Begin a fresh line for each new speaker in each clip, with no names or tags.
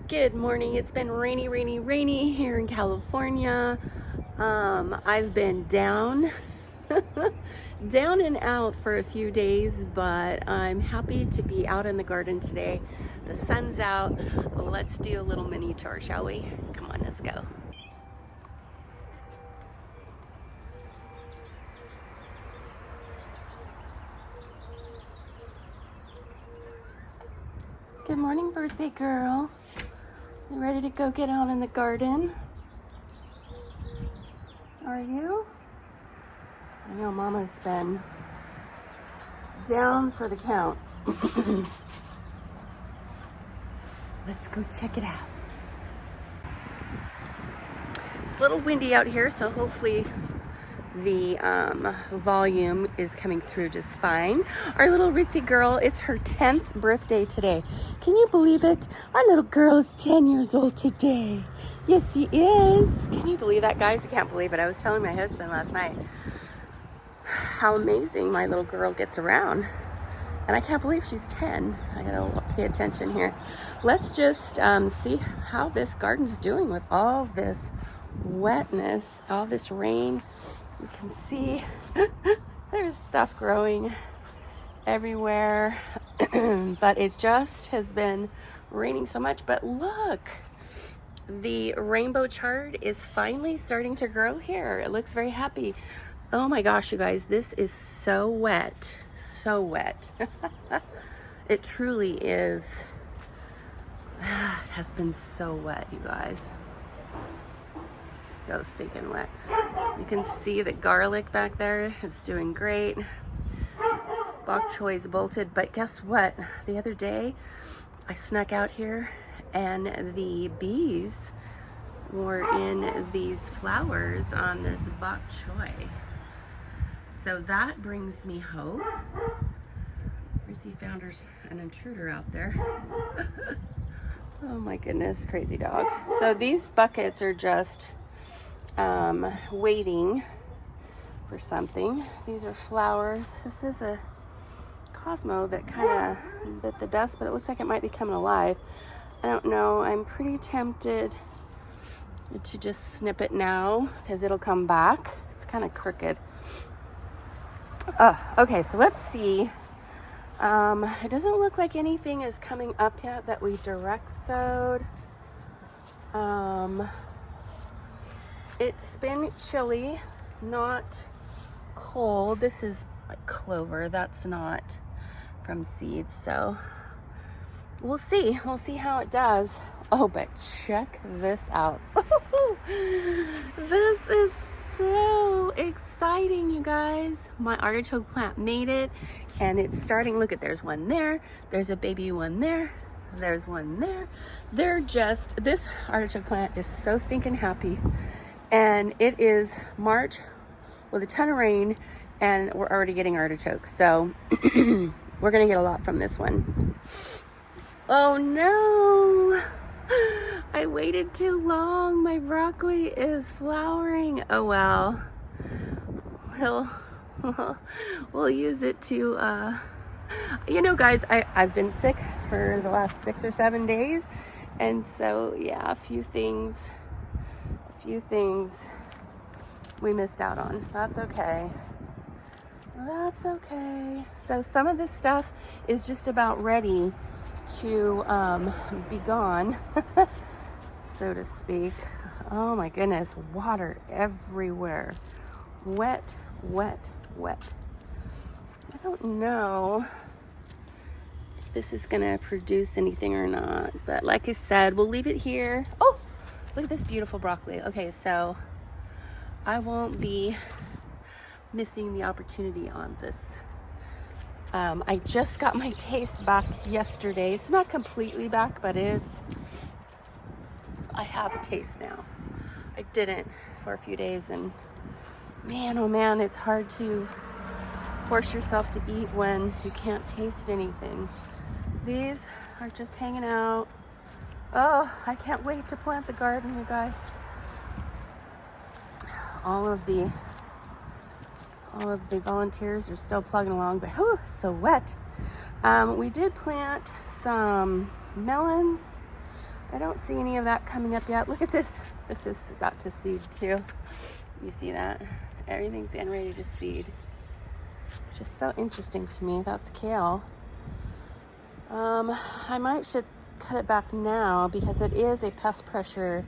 Good morning. It's been rainy here in California. I've been down, down and out for a few days, but I'm happy to be out in the garden today. The sun's out. Let's do a little mini tour, shall we? Come on, let's go. Good morning, birthday girl. You ready to go get out in the garden? Are you? I know Mama's been down for the count. Let's go check it out. It's a little windy out here, so hopefully the volume is coming through just fine. Our little Ritsie girl, it's her 10th birthday today. Can you believe it? Our little girl is 10 years old today. Yes, she is. Can you believe that, guys? I can't believe it. I was telling my husband last night how amazing my little girl gets around. And I can't believe she's 10. I gotta pay attention here. Let's just see how this garden's doing with all this wetness, all this rain. You can see there's stuff growing everywhere, but it just has been raining so much. But look, the rainbow chard is finally starting to grow here. It looks very happy. Oh my gosh, you guys, this is so wet, so wet. It truly is. It has been so wet, you guys. So stinking wet. You can see the garlic back there is doing great. Bok choy is bolted, but guess what? The other day I snuck out here and the bees were in these flowers on this bok choy. So that brings me hope. Ritsie found her an intruder out there. Oh my goodness, crazy dog. So these buckets are just waiting for something. These are flowers. This is a Cosmo that kind of bit the dust, but it looks like it might be coming alive. I don't know. I'm pretty tempted to just snip it now because it'll come back. It's kind of crooked. Okay, so let's see. It doesn't look like anything is coming up yet that we direct sowed. It's been chilly, not cold. This is like clover. That's not from seeds. So we'll see. We'll see how it does. Oh, but check this out. This is so exciting, you guys. My artichoke plant made it and it's starting. Look at, there's one there. There's a baby one there. There's one there. This artichoke plant is so stinking happy. And it is March with a ton of rain and we're already getting artichokes. So we're gonna get a lot from this one. Oh no, I waited too long. My broccoli is flowering. Oh well, we'll use it to, you know, guys, I've been sick for the last 6 or 7 days. And so, yeah, a few things we missed out on. That's okay. That's okay. So some of this stuff is just about ready to be gone, so to speak. Oh my goodness, water everywhere. Wet, wet, wet. I don't know if this is gonna produce anything or not, but like I said, we'll leave it here. Oh, look at this beautiful broccoli. Okay, so I won't be missing the opportunity on this. I just got my taste back yesterday. It's not completely back, but I have a taste now. I didn't for a few days, and man, oh man, it's hard to force yourself to eat when you can't taste anything. These are just hanging out. Oh, I can't wait to plant the garden, you guys. All of the volunteers are still plugging along, but oh, it's so wet. We did plant some melons, I don't see any of that coming up yet. Look at this. This is about to seed too. You see that? Everything's getting ready to seed. Which is so interesting to me. That's kale. I should cut it back now because it is a pest pressure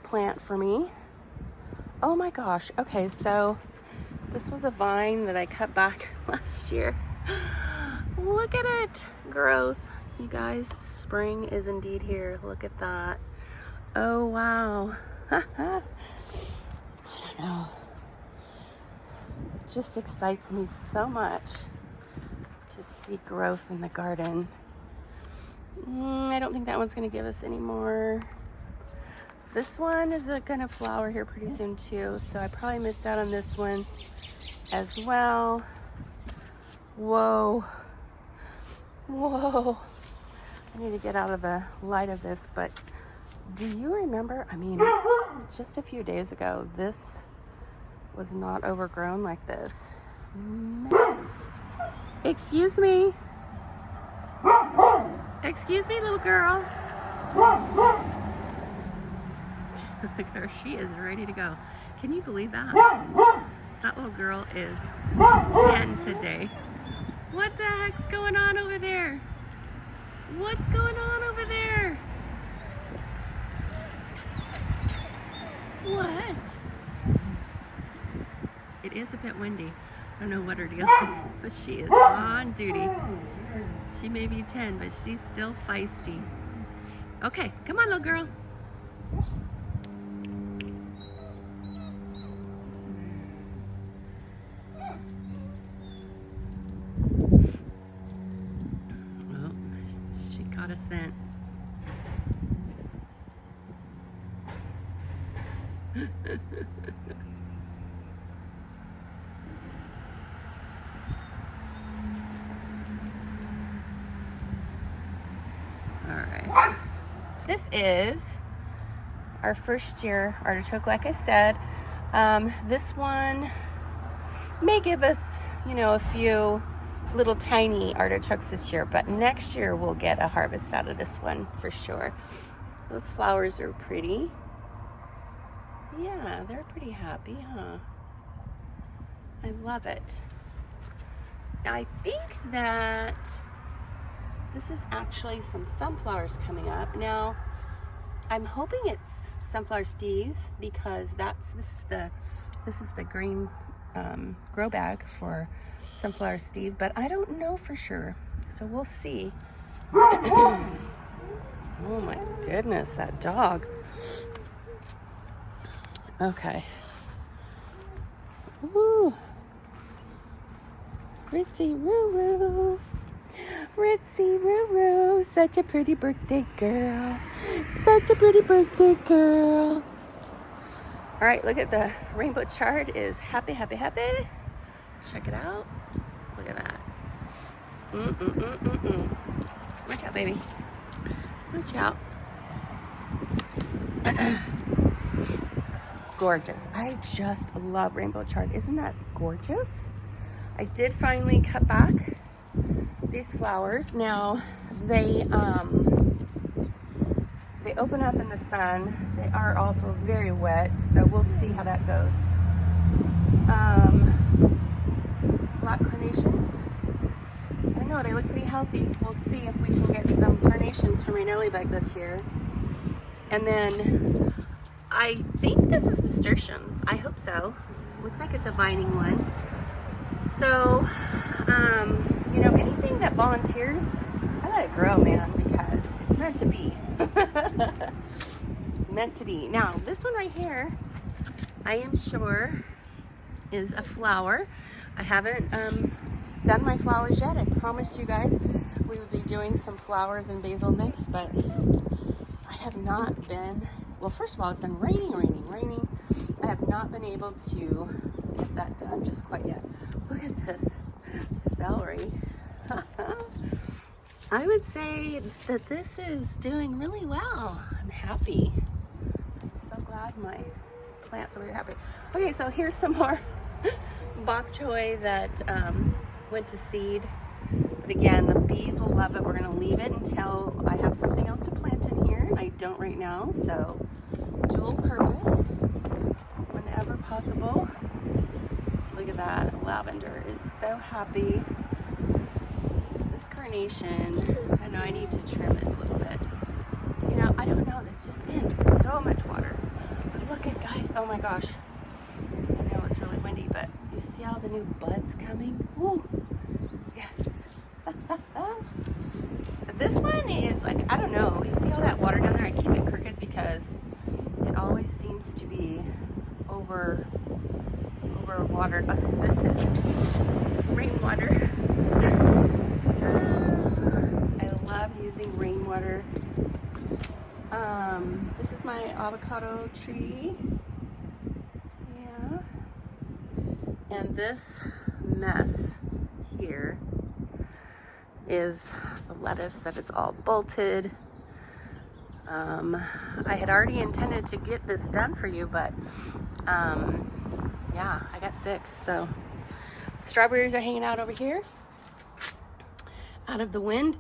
plant for me. Oh my gosh. Okay, so this was a vine that I cut back last year. Look at it. Growth. You guys, spring is indeed here. Look at that. Oh, wow. I don't know. It just excites me so much to see growth in the garden. I don't think that one's going to give us any more. This one is going to flower here pretty soon too, so I probably missed out on this one as well. Whoa. Whoa. I need to get out of the light of this, but do you remember, I mean, just a few days ago, this was not overgrown like this. Man. Excuse me. Excuse me, little girl. Look at her, she is ready to go. Can you believe that? That little girl is 10 today. What the heck's going on over there? What's going on over there? What? It is a bit windy. I don't know what her deal is, but she is on duty. She may be 10, but she's still feisty. Okay, come on, little girl. Well, she caught a scent. Alright, so this is our first year artichoke. Like I said, this one may give us, a few little tiny artichokes this year, but next year we'll get a harvest out of this one for sure. Those flowers are pretty. Yeah, they're pretty happy, huh? I love it. I think that this is actually some sunflowers coming up. Now, I'm hoping it's sunflower Steve because this is the green grow bag for sunflower Steve, but I don't know for sure. So we'll see. Oh my goodness, that dog. Okay. Woo. Ritsie Roo. Ritsie Roo. Such a pretty birthday girl. Such a pretty birthday girl. All right, look at the rainbow chart is happy, happy, happy. Check it out. Look at that. Watch out, baby. Watch out. Gorgeous. I just love rainbow chard. Isn't that gorgeous? I did finally cut back these flowers. Now they open up in the sun. They are also very wet, so we'll see how that goes. Black carnations. I don't know, they look pretty healthy. We'll see if we can get some carnations from Rainelli bug this year. And then I think this is nasturtiums. I hope so. Looks like it's a vining one. So, anything that volunteers, I let it grow, man, because it's meant to be. Meant to be. Now, this one right here, I am sure is a flower. I haven't done my flowers yet. I promised you guys we would be doing some flowers and basil next, but I have not been. Well, first of all, it's been raining. I have not been able to get that done just quite yet. Look at this celery. I would say that this is doing really well. I'm happy. I'm so glad my plants over here are happy. Okay, so here's some more bok choy that went to seed But again, the bees will love it. We're gonna leave it until I have something else to plant in here. I don't right now, so dual purpose whenever possible. Look at that, lavender is so happy. This carnation, I know I need to trim it a little bit. You know, I don't know, there's just been so much water. But look at, guys, oh my gosh. I know it's really windy, but you see all the new buds coming? Woo, yes. This one is like, I don't know, you see all that water down there? I keep it crooked because it always seems to be over watered. This is rainwater. I love using rainwater. This is my avocado tree. Yeah. And this mess here is the lettuce that it's all bolted. I had already intended to get this done for you, but yeah, I got sick. So strawberries are hanging out over here, out of the wind,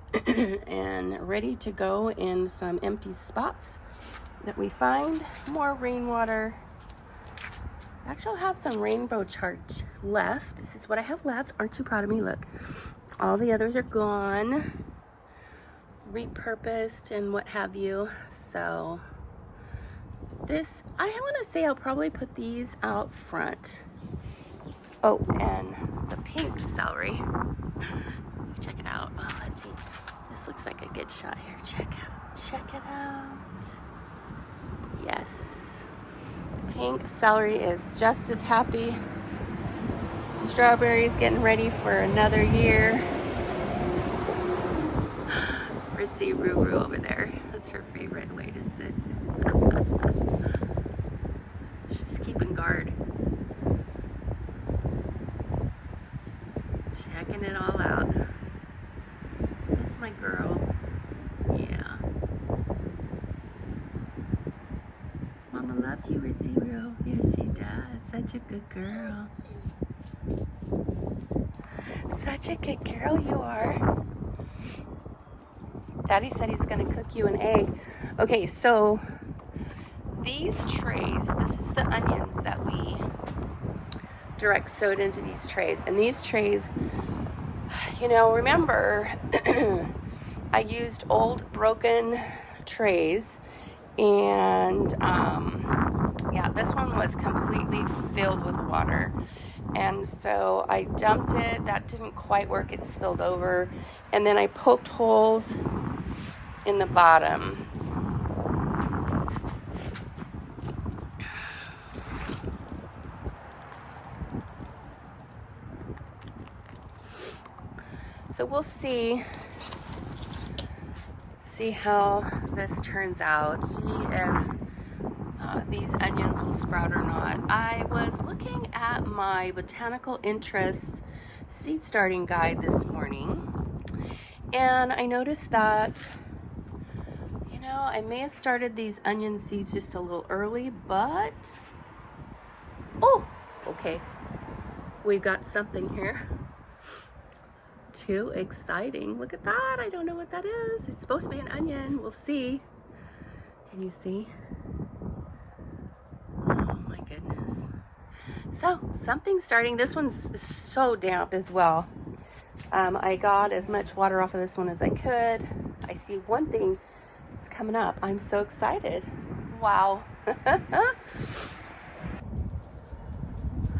and ready to go in some empty spots that we find. More rainwater. Actually, I'll have some rainbow chart left. This is what I have left. Aren't you proud of me? Look, all the others are gone, repurposed and what have you. So this, I want to say I'll probably put these out front. Oh, and the pink celery. Check it out. Oh, let's see. This looks like a good shot here. Check it out. Yes. Pink celery is just as happy. Strawberries getting ready for another year. Ritsie Ruru over there. That's her favorite way to sit. She's keeping guard. Checking it all out. That's my girl. Yeah. Mama loves you, Ritsie Ruru. Yes, she does. Such a good girl. Such a good girl you are. Daddy said he's gonna cook you an egg. Okay, so these trays, this is the onions that we direct sewed into these trays. And these trays, you know, remember, I used old broken trays, and yeah, this one was completely filled with water. And so I dumped it. That didn't quite work. It spilled over. And then I poked holes in the bottom. So we'll see how this turns out. See if these onions will sprout or not. I was looking at my botanical interests seed starting guide this morning, and I noticed that, you know, I may have started these onion seeds just a little early, but oh, okay, we got something here. Too exciting. Look at that. I don't know what that is. It's supposed to be an onion. We'll see. Can you see? Oh my goodness. So something's starting. This one's so damp as well. I got as much water off of this one as I could. I see one thing that's coming up. I'm so excited. Wow.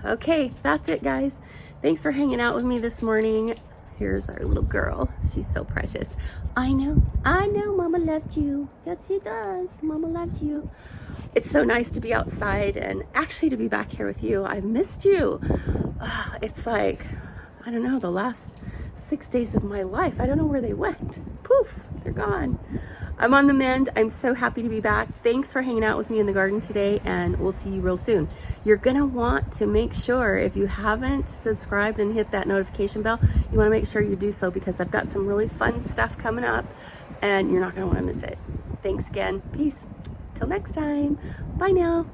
Okay, that's it, guys. Thanks for hanging out with me this morning. Here's our little girl. She's so precious. I know, Mama loved you. Yes, she does. Mama loves you. It's so nice to be outside and actually to be back here with you. I've missed you. It's like, I don't know, the last 6 days of my life. I don't know where they went. Poof, they're gone. I'm on the mend. I'm so happy to be back. Thanks for hanging out with me in the garden today, and we'll see you real soon. You're gonna want to make sure, if you haven't subscribed and hit that notification bell, you wanna make sure you do so, because I've got some really fun stuff coming up and you're not gonna wanna miss it. Thanks again. Peace. Till next time. Bye now.